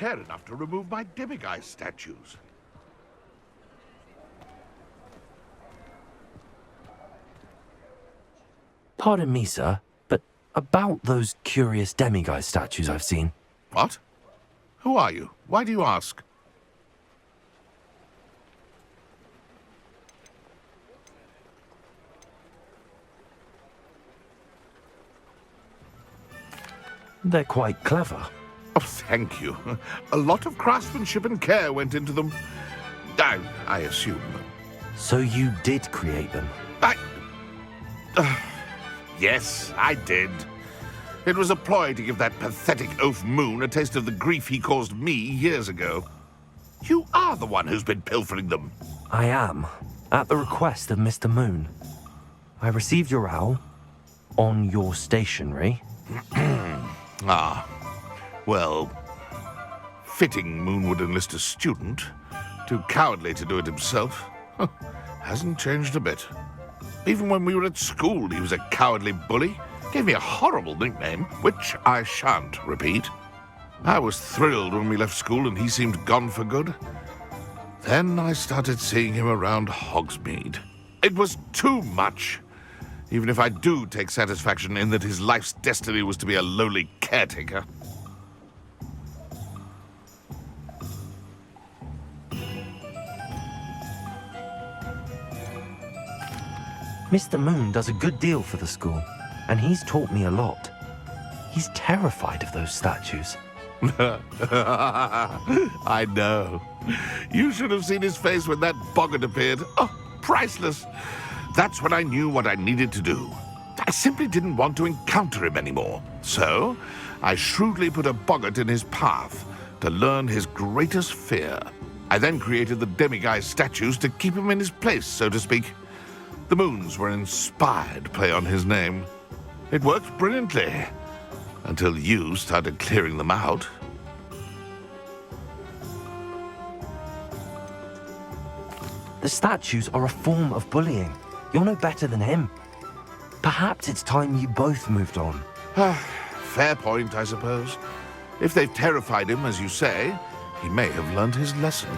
care enough to remove my demiguise statues. Pardon me, sir, but about those curious demiguise statues I've seen. What? Who are you? Why do you ask? They're quite clever. Oh, thank you. A lot of craftsmanship and care went into them. I assume. So you did create them? Yes, I did. It was a ploy to give that pathetic oaf Moon a taste of the grief he caused me years ago. You are the one who's been pilfering them. I am, at the request of Mr. Moon. I received your owl on your stationery. Ah, well, fitting Moon would enlist a student. Too cowardly to do it himself. Hasn't changed a bit. Even when we were at school, he was a cowardly bully. Gave me a horrible nickname, which I shan't repeat. I was thrilled when we left school and he seemed gone for good. Then I started seeing him around Hogsmeade. It was too much. Even if I do take satisfaction in that his life's destiny was to be a lowly caretaker. Mr. Moon does a good deal for the school, and he's taught me a lot. He's terrified of those statues. I know. You should have seen his face when that boggart appeared. Oh, priceless. That's when I knew what I needed to do. I simply didn't want to encounter him anymore. So, I shrewdly put a boggart in his path to learn his greatest fear. I then created the demiguise statues to keep him in his place, so to speak. The Moons were an inspired play on his name. It worked brilliantly, until you started clearing them out. The statues are a form of bullying. You're no better than him. Perhaps it's time you both moved on. Fair point, I suppose. If they've terrified him, as you say, he may have learned his lesson.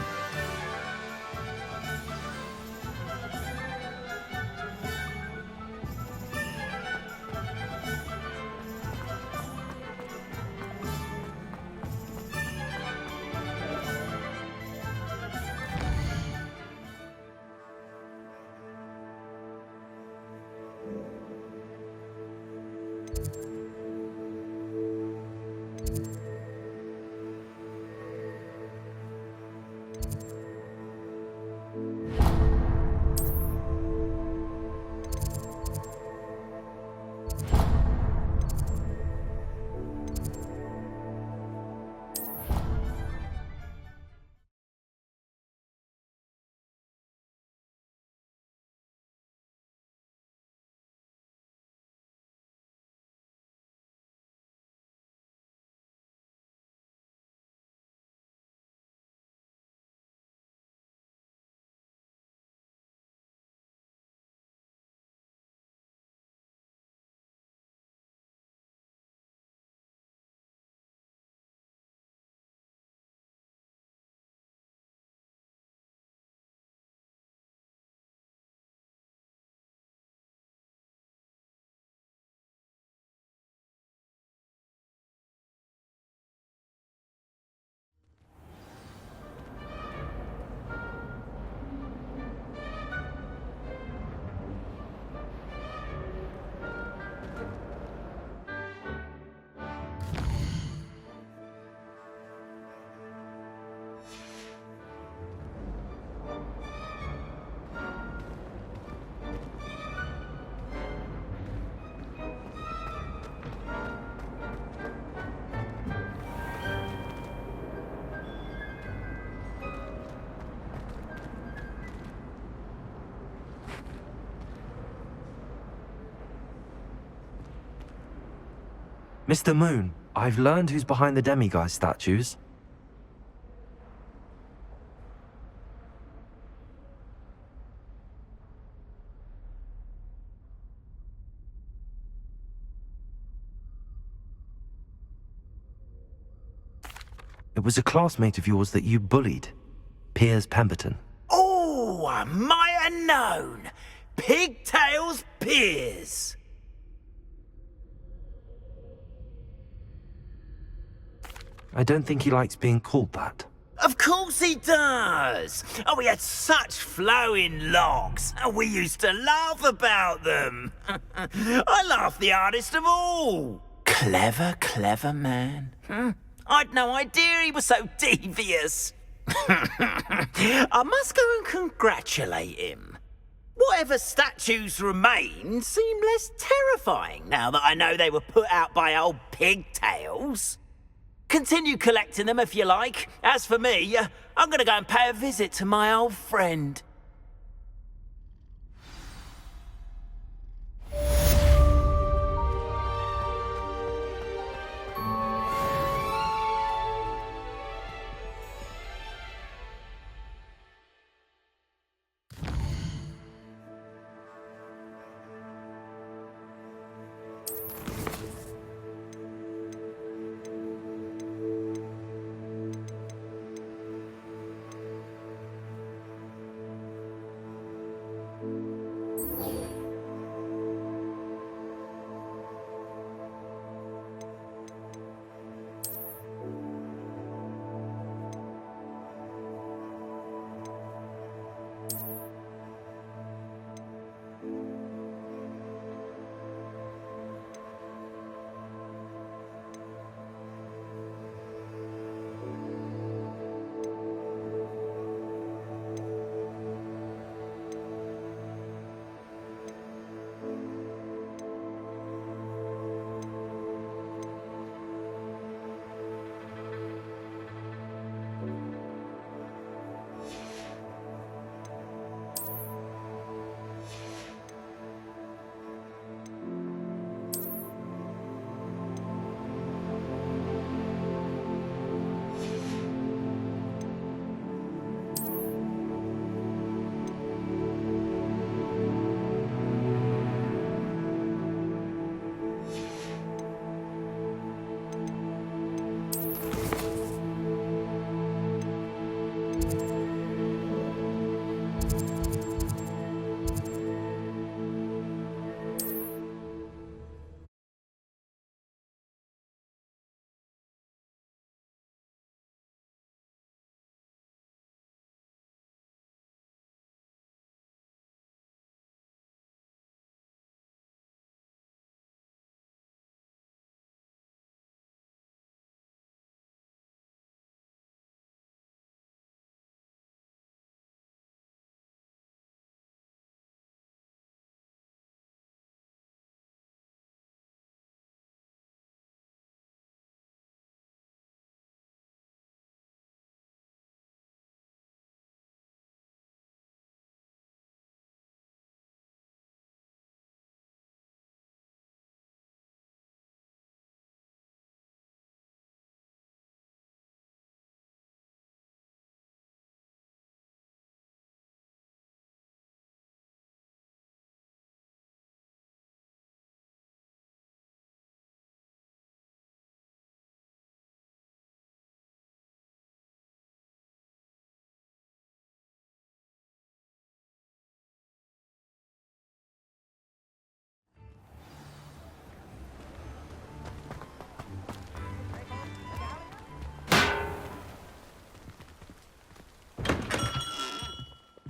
Mr. Moon, I've learned who's behind the demiguise statues. It was a classmate of yours that you bullied, Piers Pemberton. Oh, I might have known. Pigtails Piers. I don't think he likes being called that. Of course he does. Oh, he had such flowing locks, and we used to laugh about them. I laughed the hardest of all. Clever, clever man. I'd no idea he was so devious. I must go and congratulate him. Whatever statues remain seem less terrifying now that I know they were put out by old pigtails. Continue collecting them if you like. As for me, I'm gonna go and pay a visit to my old friend.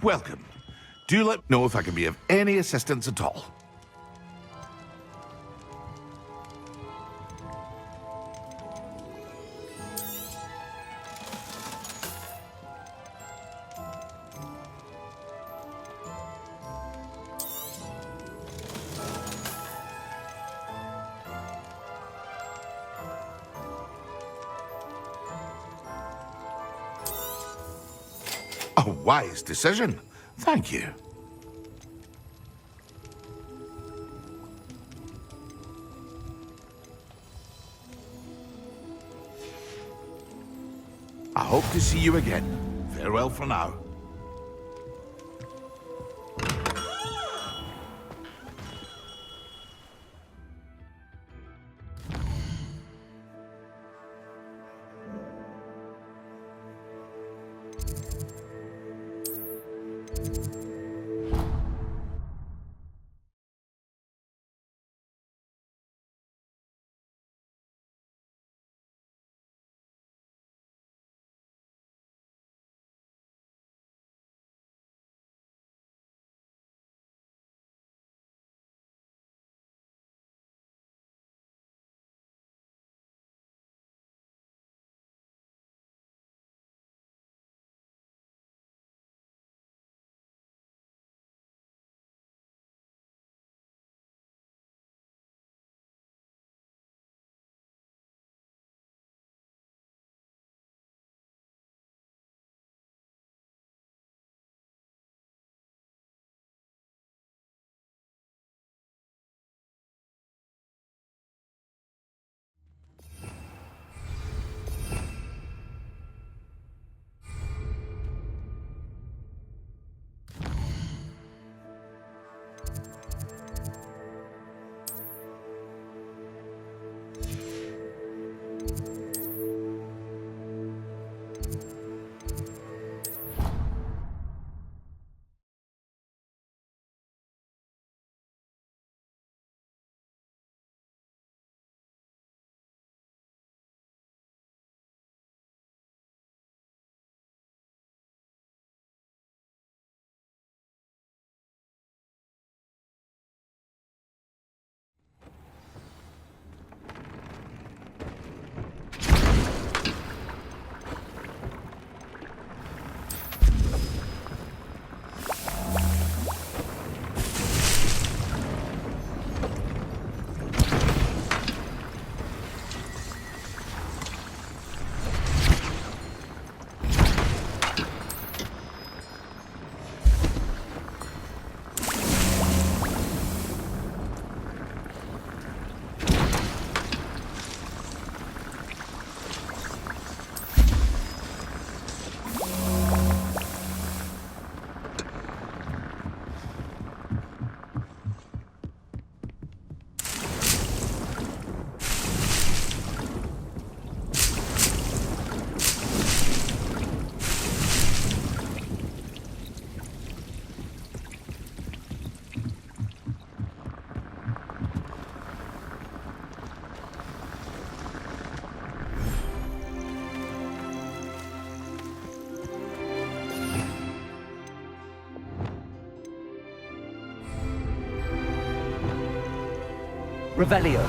Welcome. Do let me know if I can be of any assistance at all. A wise decision. Thank you. I hope to see you again. Farewell for now. Revelio.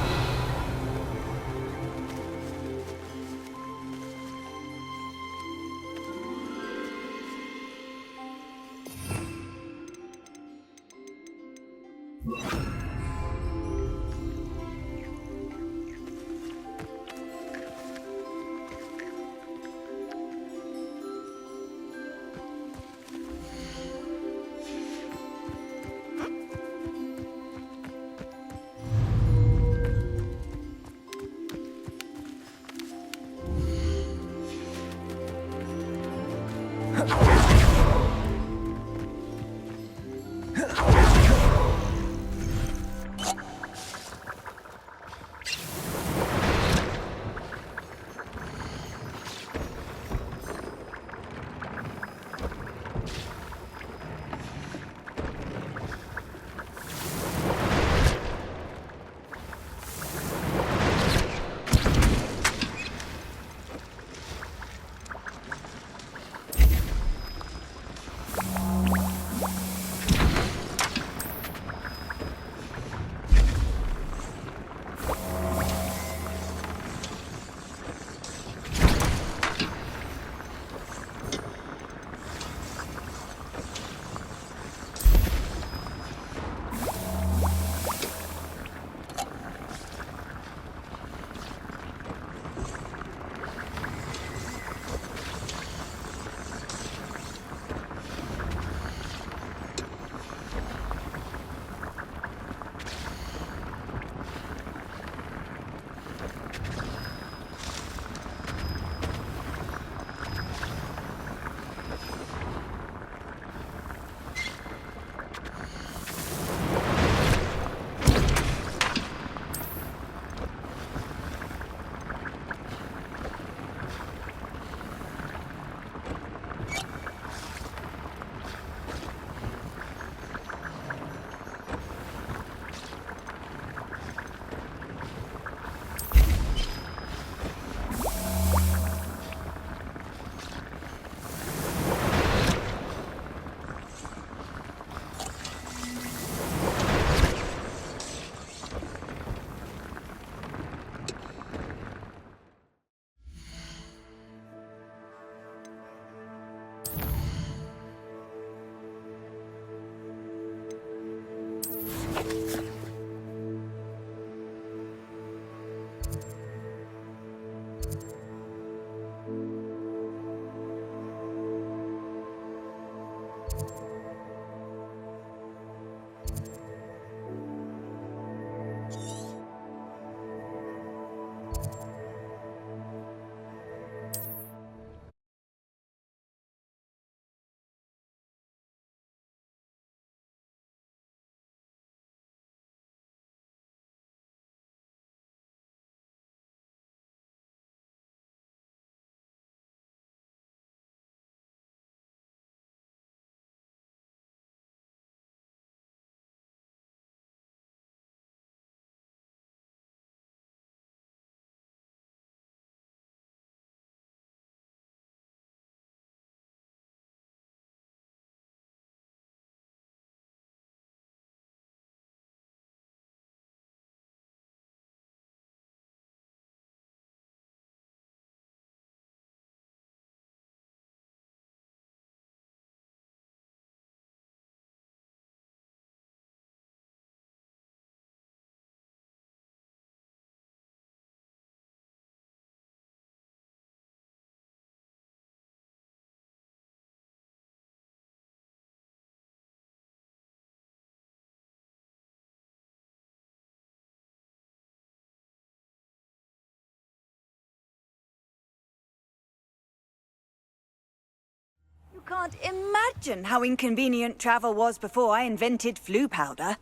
You can't imagine how inconvenient travel was before I invented flu powder.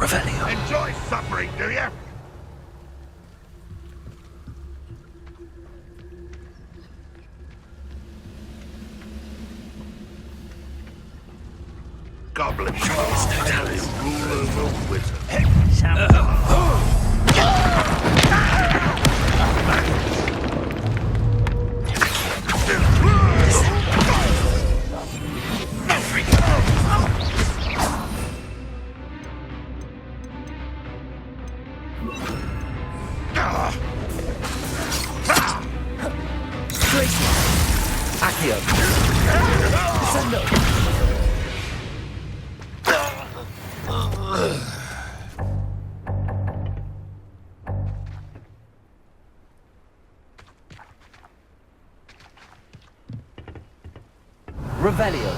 Revelio. Enjoy suffering, do you? Goblin. Rule over wizard. Accio. Sendo. Revelio.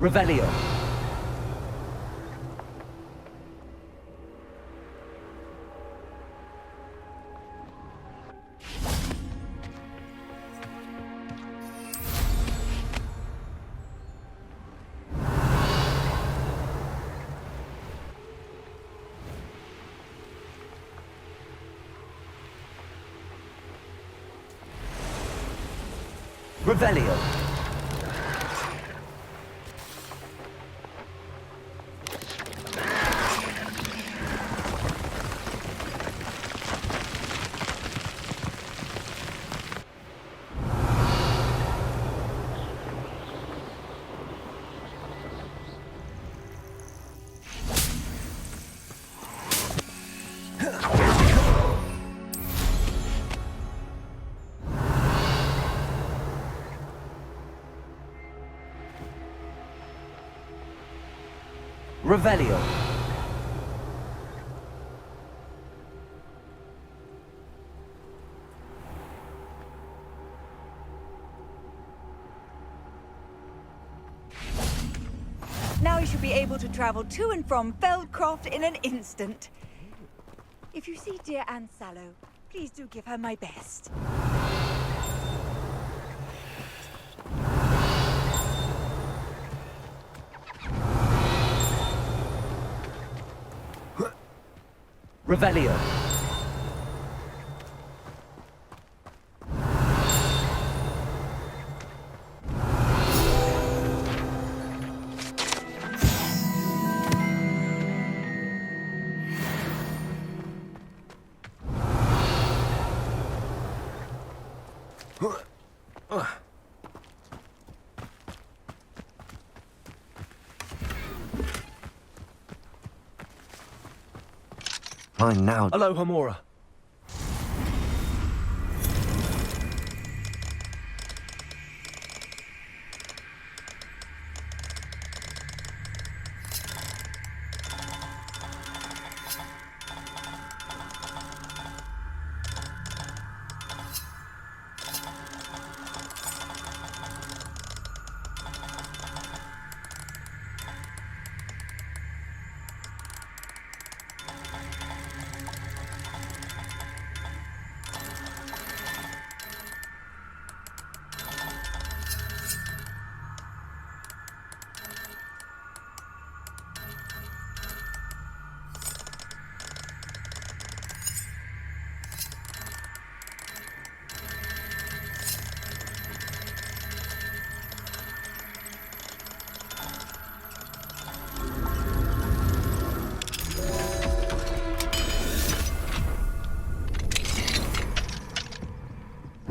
Revelio. Revelio. Revelio. Now you should be able to travel to and from Feldcroft in an instant. If you see dear Anne Sallow, please do give her my best. Revelio. Fine now. Aloha, Mora.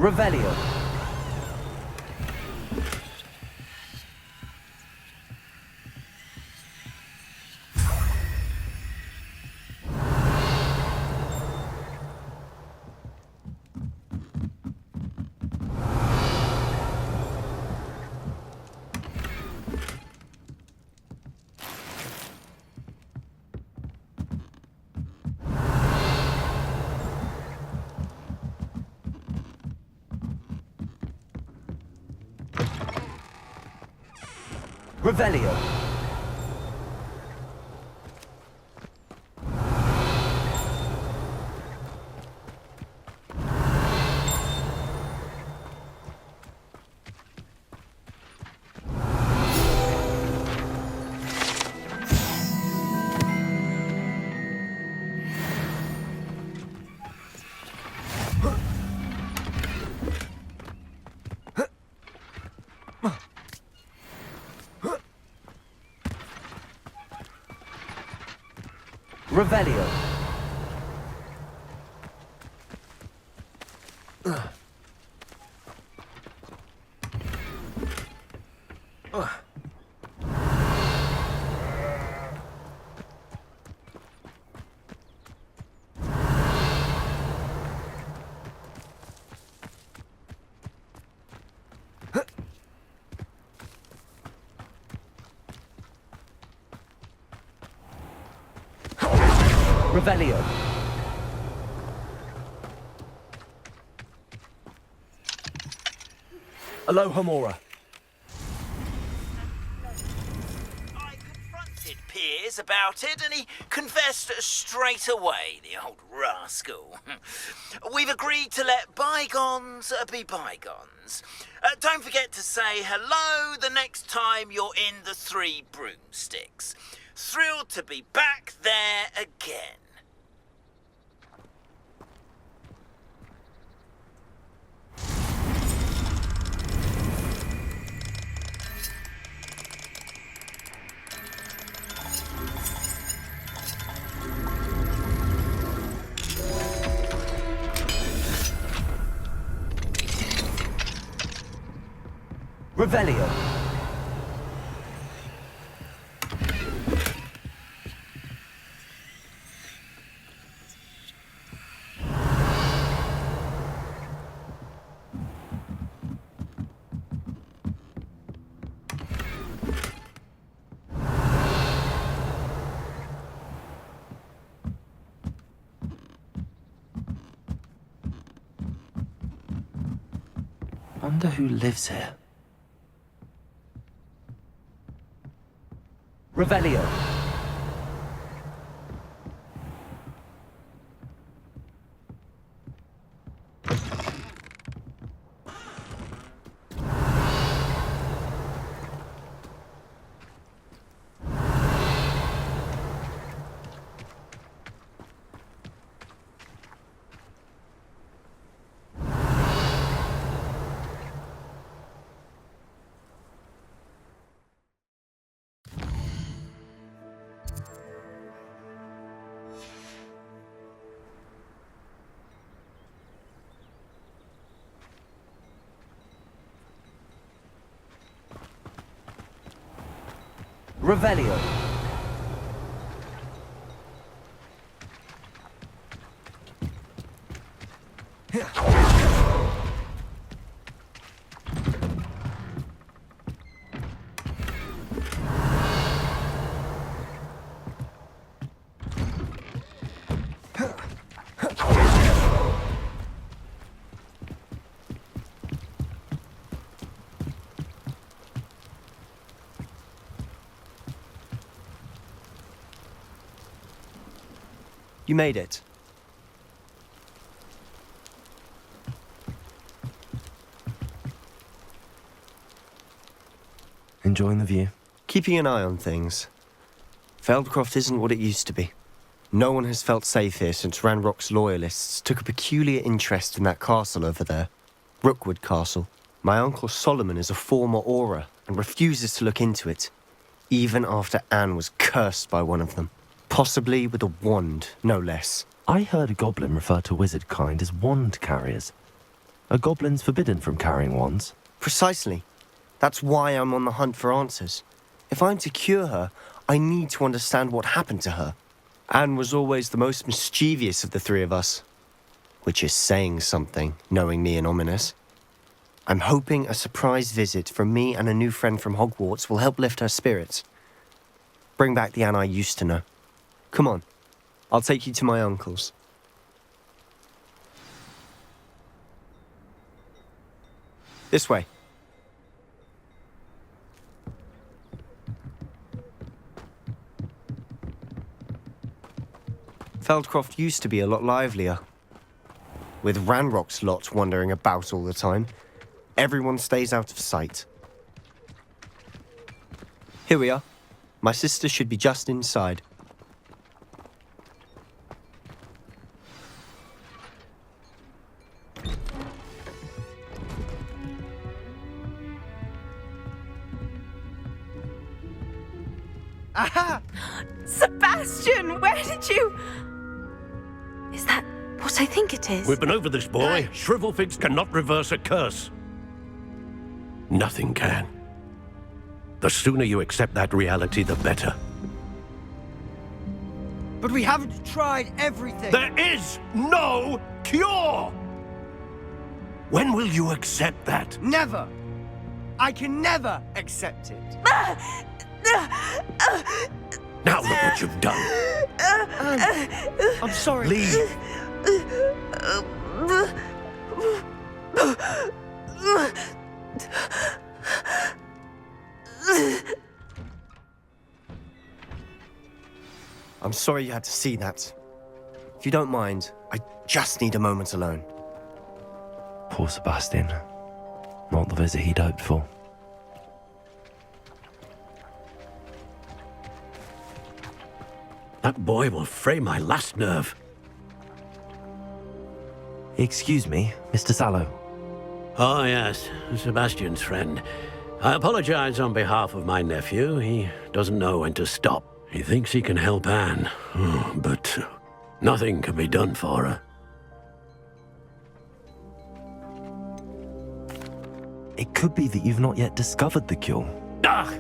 Revelio. Revelio. Revelio. Revelio. Alohomora. I confronted Piers about it, and he confessed straight away, the old rascal. We've agreed to let bygones be bygones. Don't forget to say hello the next time you're in the Three Broomsticks. Thrilled to be back there again. Revelio. Wonder who lives here. Revelio. Revelio. You made it. Enjoying the view? Keeping an eye on things. Feldcroft isn't what it used to be. No one has felt safe here since Ranrock's loyalists took a peculiar interest in that castle over there. Rookwood Castle. My uncle Solomon is a former Auror and refuses to look into it, even after Anne was cursed by one of them. Possibly with a wand, no less. I heard a goblin refer to wizard kind as wand carriers. Are goblins forbidden from carrying wands? Precisely. That's why I'm on the hunt for answers. If I'm to cure her, I need to understand what happened to her. Anne was always the most mischievous of the three of us. Which is saying something, knowing me and Ominous. I'm hoping a surprise visit from me and a new friend from Hogwarts will help lift her spirits. Bring back the Anne I used to know. Come on, I'll take you to my uncle's. This way. Feldcroft used to be a lot livelier. With Ranrock's lot wandering about all the time, everyone stays out of sight. Here we are. My sister should be just inside. Aha! Sebastian, where did you... Is that what I think it is? We've been over this, boy. Shrivelfigs cannot reverse a curse. Nothing can. The sooner you accept that reality, the better. But we haven't tried everything. There is no cure! When will you accept that? Never! I can never accept it. Now look what you've done. I'm sorry. Leave. I'm sorry you had to see that. If you don't mind, I just need a moment alone. Poor Sebastian. Not the visit he'd hoped for. That boy will fray my last nerve. Excuse me, Mr. Sallow. Oh, yes, Sebastian's friend. I apologize on behalf of my nephew. He doesn't know when to stop. He thinks he can help Anne, but nothing can be done for her. It could be that you've not yet discovered the cure. Ah,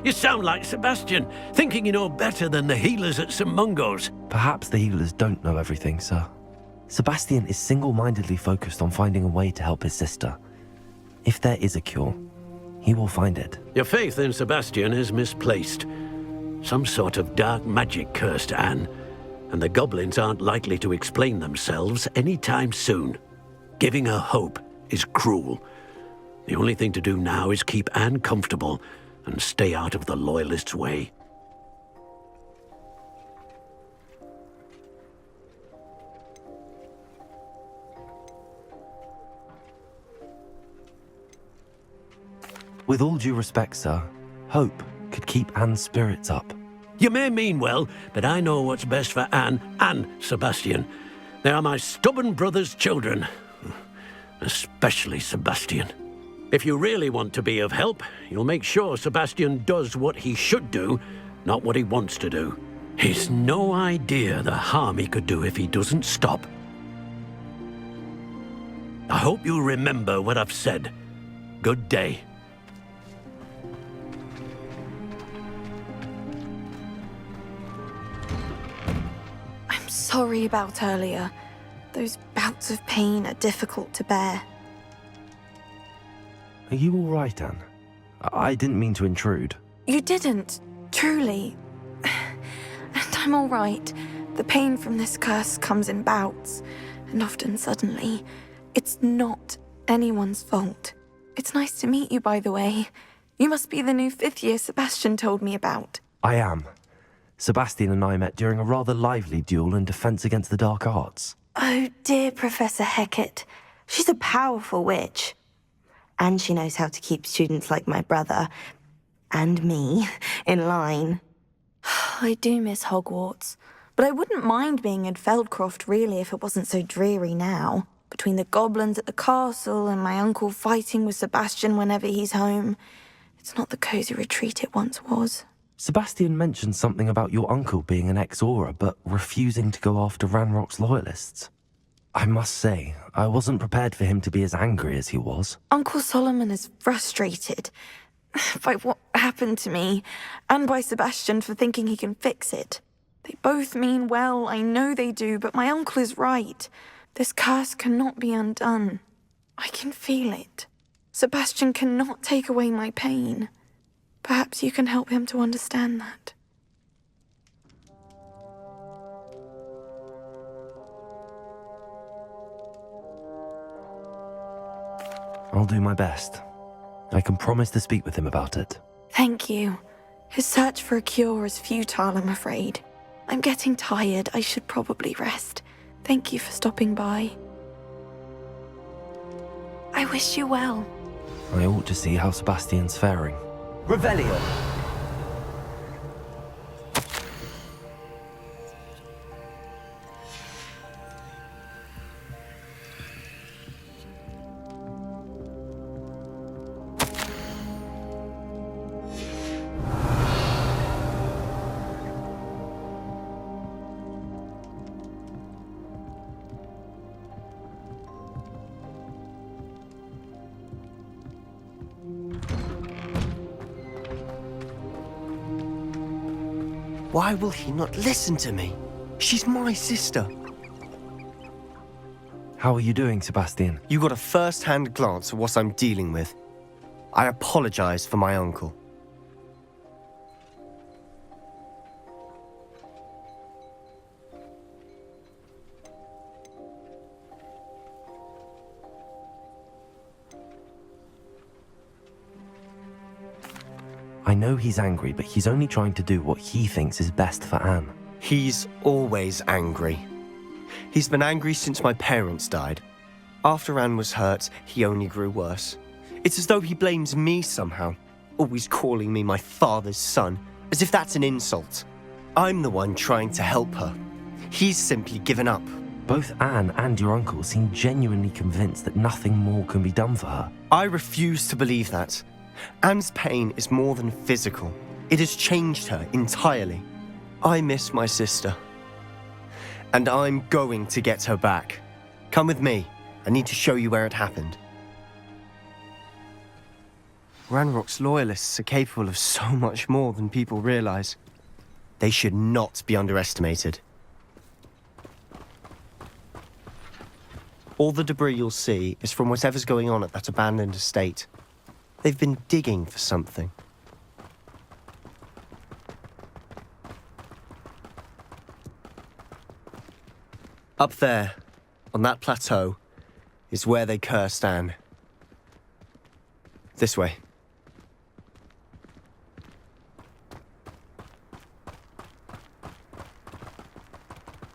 you sound like Sebastian, thinking you know better than the healers at St. Mungo's. Perhaps the healers don't know everything, sir. Sebastian is single-mindedly focused on finding a way to help his sister. If there is a cure, he will find it. Your faith in Sebastian is misplaced. Some sort of dark magic cursed Anne, and the goblins aren't likely to explain themselves anytime soon. Giving her hope is cruel. The only thing to do now is keep Anne comfortable and stay out of the Loyalists' way. With all due respect, sir, hope could keep Anne's spirits up. You may mean well, but I know what's best for Anne and Sebastian. They are my stubborn brother's children. Especially Sebastian. If you really want to be of help, you'll make sure Sebastian does what he should do, not what he wants to do. He's no idea the harm he could do if he doesn't stop. I hope you remember what I've said. Good day. I'm sorry about earlier. Those bouts of pain are difficult to bear. Are you all right, Anne? I didn't mean to intrude. You didn't, truly. And I'm all right. The pain from this curse comes in bouts, and often suddenly. It's not anyone's fault. It's nice to meet you, by the way. You must be the new 5th year Sebastian told me about. I am. Sebastian and I met during a rather lively duel in defense against the dark arts. Oh, dear Professor Hecat. She's a powerful witch. And she knows how to keep students like my brother, and me, in line. I do miss Hogwarts, but I wouldn't mind being in Feldcroft, really, if it wasn't so dreary now. Between the goblins at the castle and my uncle fighting with Sebastian whenever he's home. It's not the cozy retreat it once was. Sebastian mentioned something about your uncle being an ex-Aura, but refusing to go after Ranrock's loyalists. I must say, I wasn't prepared for him to be as angry as he was. Uncle Solomon is frustrated by what happened to me, and by Sebastian for thinking he can fix it. They both mean well, I know they do, but my uncle is right. This curse cannot be undone. I can feel it. Sebastian cannot take away my pain. Perhaps you can help him to understand that. I'll do my best. I can promise to speak with him about it. Thank you. His search for a cure is futile, I'm afraid. I'm getting tired. I should probably rest. Thank you for stopping by. I wish you well. I ought to see how Sebastian's faring. Revelio. Why will he not listen to me? She's my sister. How are you doing, Sebastian? You got a first-hand glance at what I'm dealing with. I apologize for my uncle. I know he's angry, but he's only trying to do what he thinks is best for Anne. He's always angry. He's been angry since my parents died. After Anne was hurt, he only grew worse. It's as though he blames me somehow, always calling me my father's son, as if that's an insult. I'm the one trying to help her. He's simply given up. Both Anne and your uncle seem genuinely convinced that nothing more can be done for her. I refuse to believe that. Anne's pain is more than physical. It has changed her entirely. I miss my sister. And I'm going to get her back. Come with me. I need to show you where it happened. Ranrock's loyalists are capable of so much more than people realize. They should not be underestimated. All the debris you'll see is from whatever's going on at that abandoned estate. They've been digging for something. Up there, on that plateau, is where they cursed Anne. This way.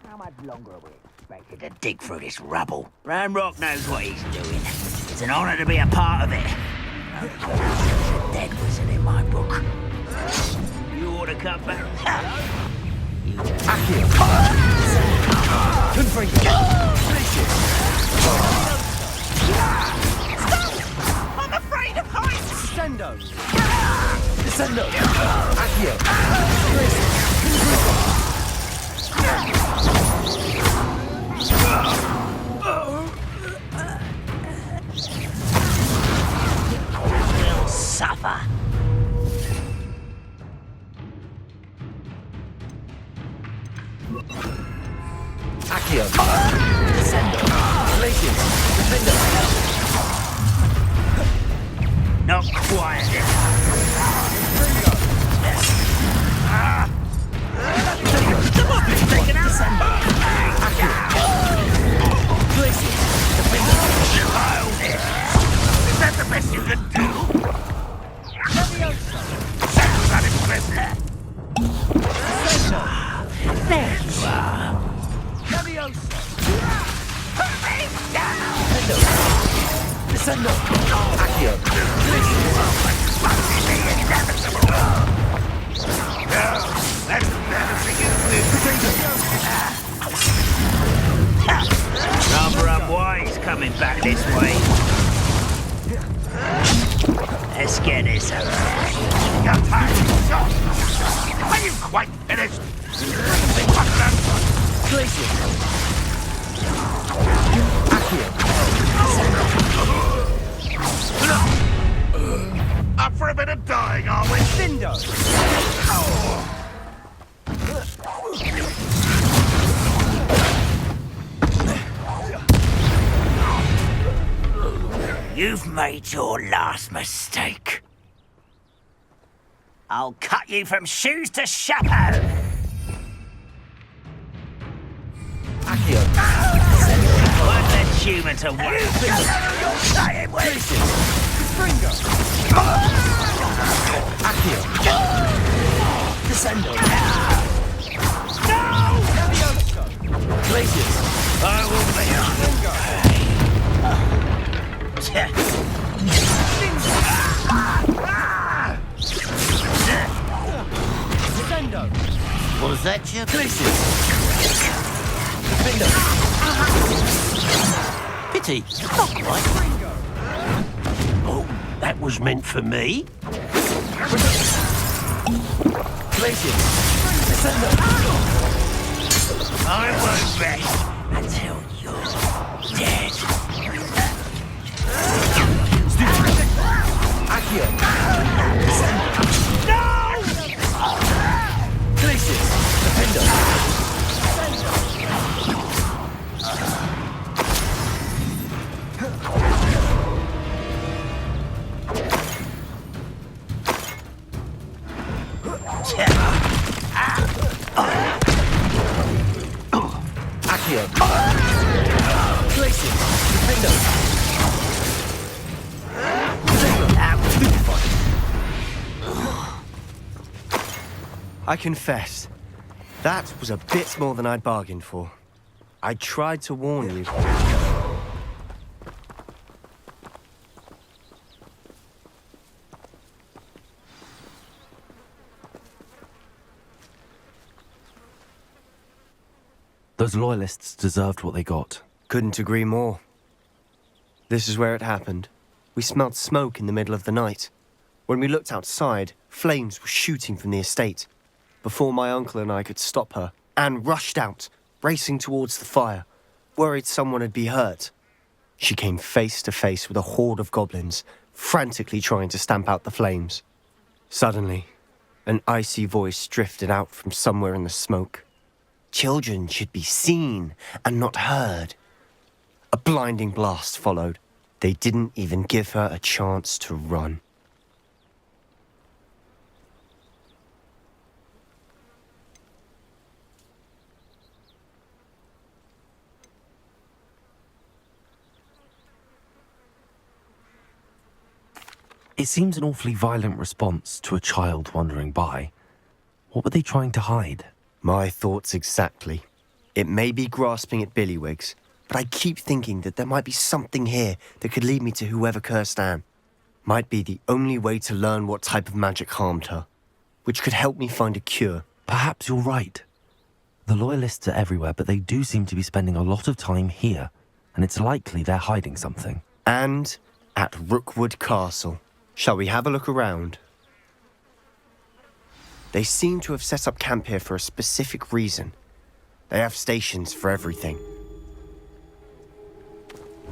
How much longer are we expected to dig through this rubble? Ranrock knows what he's doing. It's an honor to be a part of it. A dead wizard in my book. You ought to come back. You I'm afraid of heights! Descendo! Descendo! Accio! You'll suffer. Accio! Descendo! Glacius! Defender! Not quiet. Taken out. Glacius! Is that the best you can do? Sounds unimpressive. There you are. Descendo! Accio! That's embarrassing, isn't it? Rather unwise coming back this way. Let's get this over. Your time is short. Are you quite finished? Glacius! Accio! Up for a bit of dying, are we? Cindo! You've made your last mistake. I'll cut you from shoes to chapeau. Accio! One less human to worry. You're saying Springo! Accio! Descendo! No! Was that your... Pity. Not quite. Oh, that was meant for me. I won't rest until you're dead. I confess, that was a bit more than I'd bargained for. I tried to warn you. Those loyalists deserved what they got. Couldn't agree more. This is where it happened. We smelled smoke in the middle of the night. When we looked outside, flames were shooting from the estate. Before my uncle and I could stop her, Anne rushed out, racing towards the fire, worried someone had been hurt. She came face to face with a horde of goblins, frantically trying to stamp out the flames. Suddenly, an icy voice drifted out from somewhere in the smoke. Children should be seen and not heard. A blinding blast followed. They didn't even give her a chance to run. It seems an awfully violent response to a child wandering by. What were they trying to hide? My thoughts exactly. It may be grasping at Billywigs, but I keep thinking that there might be something here that could lead me to whoever cursed Anne. Might be the only way to learn what type of magic harmed her, which could help me find a cure. Perhaps you're right. The loyalists are everywhere, but they do seem to be spending a lot of time here, and it's likely they're hiding something. And at Rookwood Castle. Shall we have a look around? They seem to have set up camp here for a specific reason. They have stations for everything.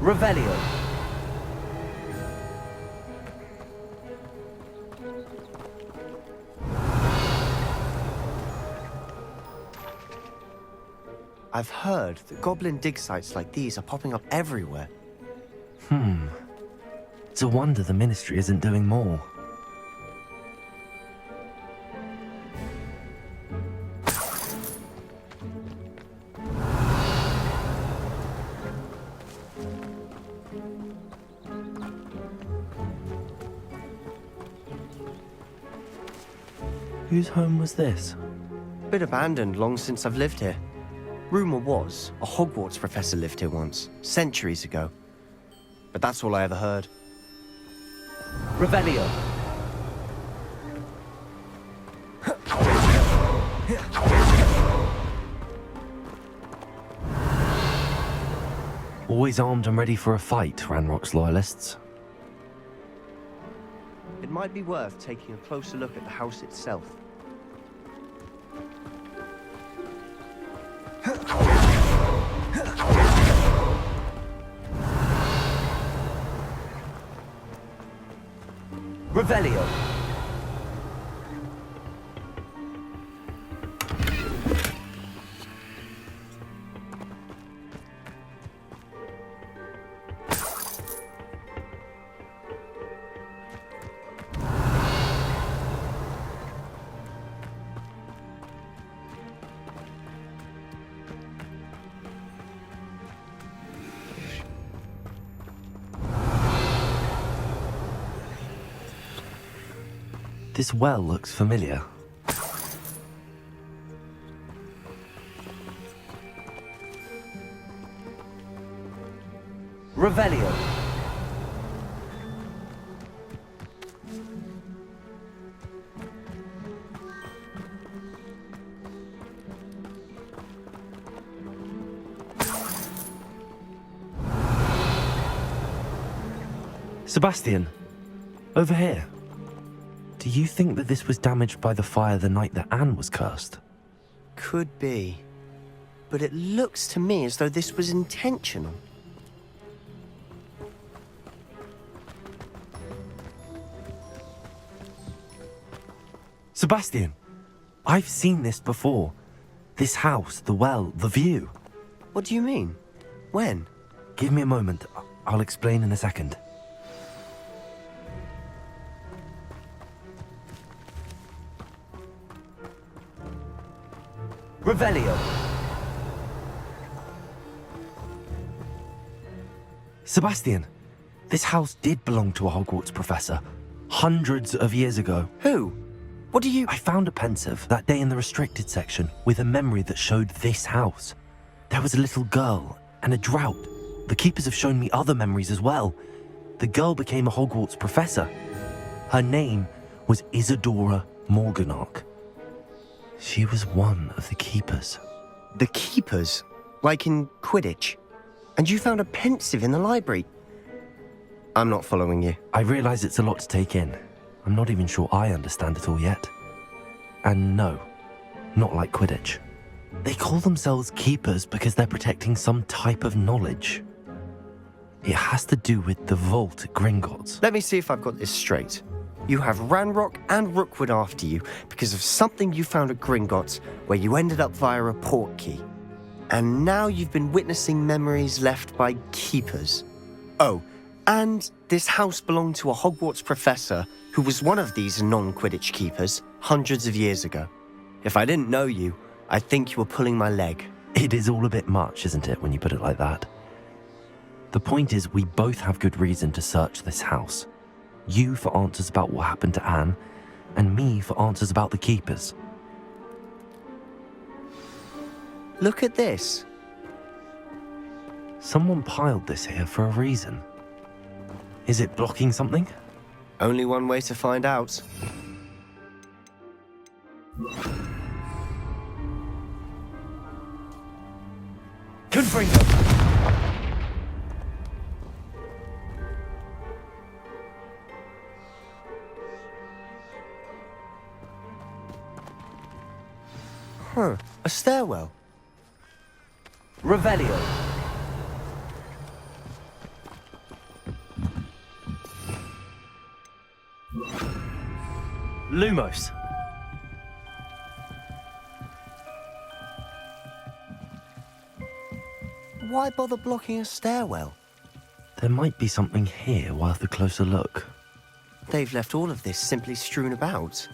Revelio. I've heard that goblin dig sites like these are popping up everywhere. It's a wonder the Ministry isn't doing more. Whose home was this? Bit abandoned long since I've lived here. Rumour was a Hogwarts professor lived here once, centuries ago. But that's all I ever heard. Revelio. Always armed and ready for a fight, Ranrock's loyalists. It might be worth taking a closer look at the house itself. Revelio. This well looks familiar. Revelio. Sebastian, over here. Do you think that this was damaged by the fire the night that Anne was cursed? Could be. But it looks to me as though this was intentional. Sebastian, I've seen this before. This house, the well, the view. What do you mean? When? Give me a moment. I'll explain in a second. Revelio. Sebastian, this house did belong to a Hogwarts professor. Hundreds of years ago. Who? What do you... I found a pensive that day in the restricted section with a memory that showed this house. There was a little girl and a drought. The keepers have shown me other memories as well. The girl became a Hogwarts professor. Her name was Isadora Morganach. She was one of the keepers. The keepers? Like in Quidditch? And you found a pensive in the library? I'm not following you. I realize it's a lot to take in. I'm not even sure I understand it all yet. And no, not like Quidditch. They call themselves keepers because they're protecting some type of knowledge. It has to do with the vault at Gringotts. Let me see if I've got this straight. You have Ranrock and Rookwood after you because of something you found at Gringotts where you ended up via a portkey. And now you've been witnessing memories left by keepers. Oh, and this house belonged to a Hogwarts professor who was one of these non-Quidditch keepers hundreds of years ago. If I didn't know you, I'd think you were pulling my leg. It is all a bit much, isn't it, when you put it like that? The point is, we both have good reason to search this house. You for answers about what happened to Anne, and me for answers about the keepers. Look at this. Someone piled this here for a reason. Is it blocking something? Only one way to find out. Confringo! Huh, a stairwell. Revelio. Lumos. Why bother blocking a stairwell? There might be something here worth a closer look. They've left all of this simply strewn about.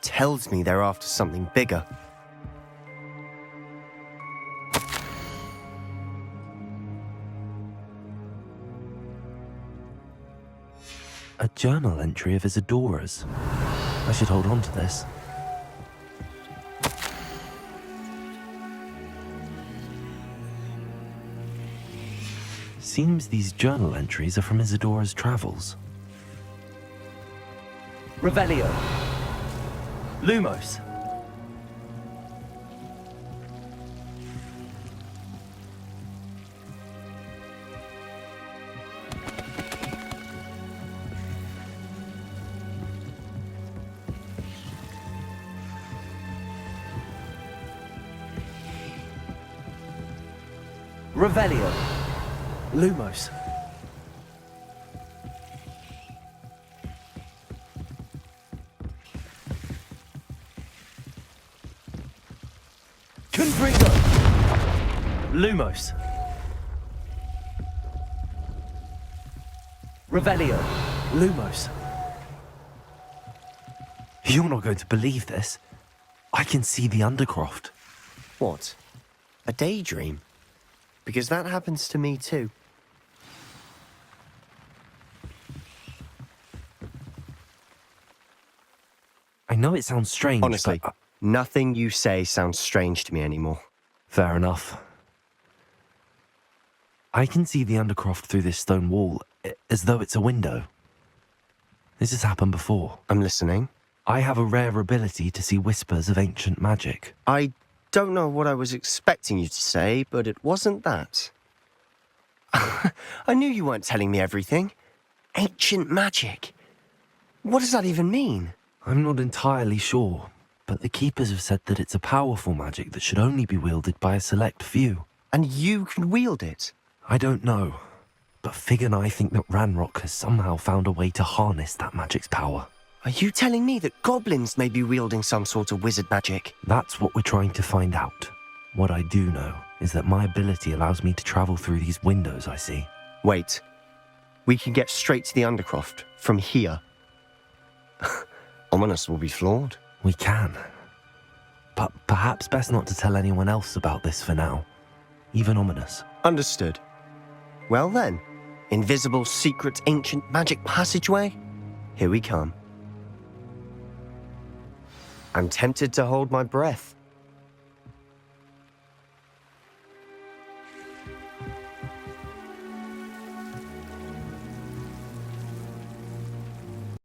Tells me they're after something bigger. A journal entry of Isadora's. I should hold on to this. Seems these journal entries are from Isadora's travels. Revelio. Lumos. Revelio. Lumos. Confringo. Lumos. Revelio. Lumos. You're not going to believe this. I can see the Undercroft. What? A daydream? Because that happens to me too. I know it sounds strange, Honestly, but... nothing you say sounds strange to me anymore. Fair enough. I can see the Undercroft through this stone wall, as though it's a window. This has happened before. I'm listening. I have a rare ability to see whispers of ancient magic. I don't know what I was expecting you to say, but it wasn't that. I knew you weren't telling me everything. Ancient magic? What does that even mean? I'm not entirely sure, but the Keepers have said that it's a powerful magic that should only be wielded by a select few. And you can wield it? I don't know, but Fig and I think that Ranrock has somehow found a way to harness that magic's power. Are you telling me that goblins may be wielding some sort of wizard magic? That's what we're trying to find out. What I do know is that my ability allows me to travel through these windows I see. Wait. We can get straight to the Undercroft from here. Ominous will be floored. We can. But perhaps best not to tell anyone else about this for now. Even Ominous. Understood. Well then, invisible, secret, ancient magic passageway? Here we come. I'm tempted to hold my breath.